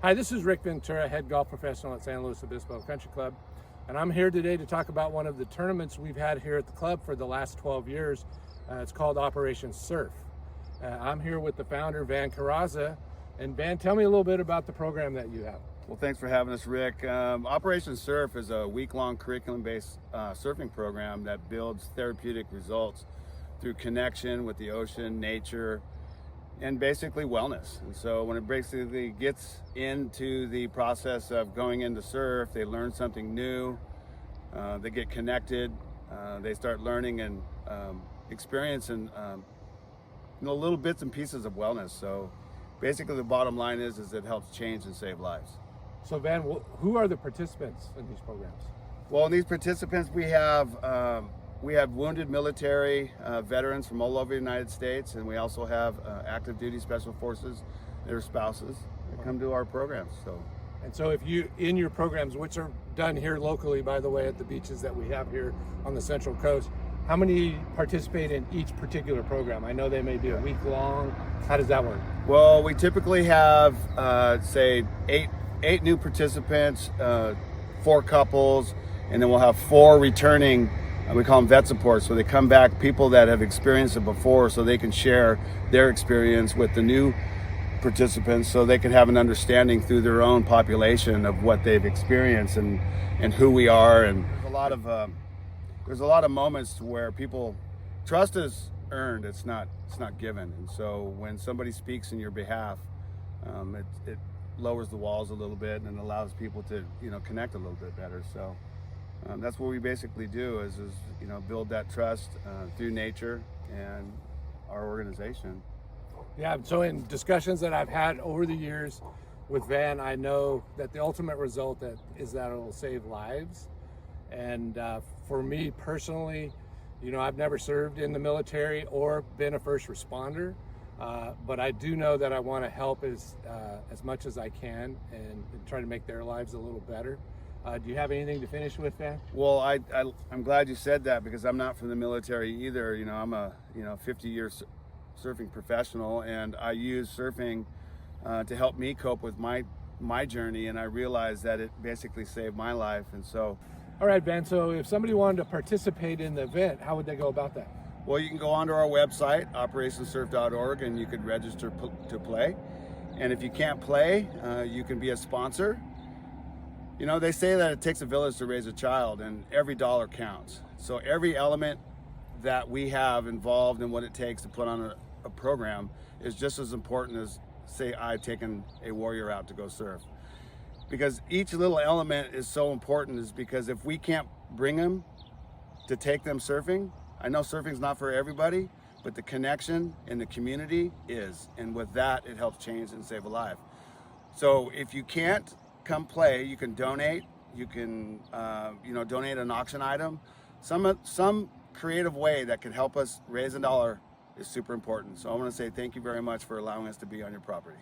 Hi, this is Rick Ventura, head golf professional at San Luis Obispo Country Club, and I'm here today to talk about one of the tournaments we've had here at the club for the last 12 years. It's called Operation Surf. I'm here with the founder, Van Carraza, and Van, tell me a little bit about the program that you have. Well, thanks for having us, Rick. Operation Surf is a week-long curriculum-based surfing program that builds therapeutic results through connection with the ocean, nature, and basically wellness. And so when it basically gets into the process of going into surf, they learn something new, they get connected, they start learning and experiencing little bits and pieces of wellness. So basically the bottom line is it helps change and save lives. So Van, who are the participants in these programs? Well, in these participants, we have wounded military veterans from all over the United States, and we also have active duty special forces, their spouses, that come to our programs. So if you, in your programs, which are done here locally, by the way, at the beaches that we have here on the Central Coast, how many participate in each particular program? I know they may be a week long. How does that work? Well, we typically have, say, eight new participants, 4 couples, and then we'll have 4 returning. We call them vet support. So they come back, people that have experienced it before, so they can share their experience with the new participants, so they can have an understanding through their own population of what they've experienced and who we are. And there's a lot of moments where people trust is earned. It's not given. And so when somebody speaks in your behalf, it lowers the walls a little bit and allows people to connect a little bit better. So that's what we basically do is build that trust through nature and our organization. Yeah, so in discussions that I've had over the years with Van, I know that the ultimate result is that it'll save lives. And for me personally, I've never served in the military or been a first responder, but I do know that I want to help as much as I can and try to make their lives a little better. Do you have anything to finish with, Van? Well, I'm glad you said that, because I'm not from the military either. I'm a 50-year surfing professional, and I use surfing to help me cope with my journey, and I realized that it basically saved my life. And so, all right, Van, so if somebody wanted to participate in the event, how would they go about that? Well, you can go onto our website, operationsurf.org, and you can register to play. And if you can't play, you can be a sponsor. They say that it takes a village to raise a child, and every dollar counts. So every element that we have involved in what it takes to put on a program is just as important as, say, I taking a warrior out to go surf. Because each little element is so important, is because if we can't bring them to take them surfing, I know surfing's not for everybody, but the connection in the community is. And with that, it helps change and save a life. So if you can't come play, you can donate. You can, donate an auction item. Some creative way that can help us raise a dollar is super important. So I want to say thank you very much for allowing us to be on your property.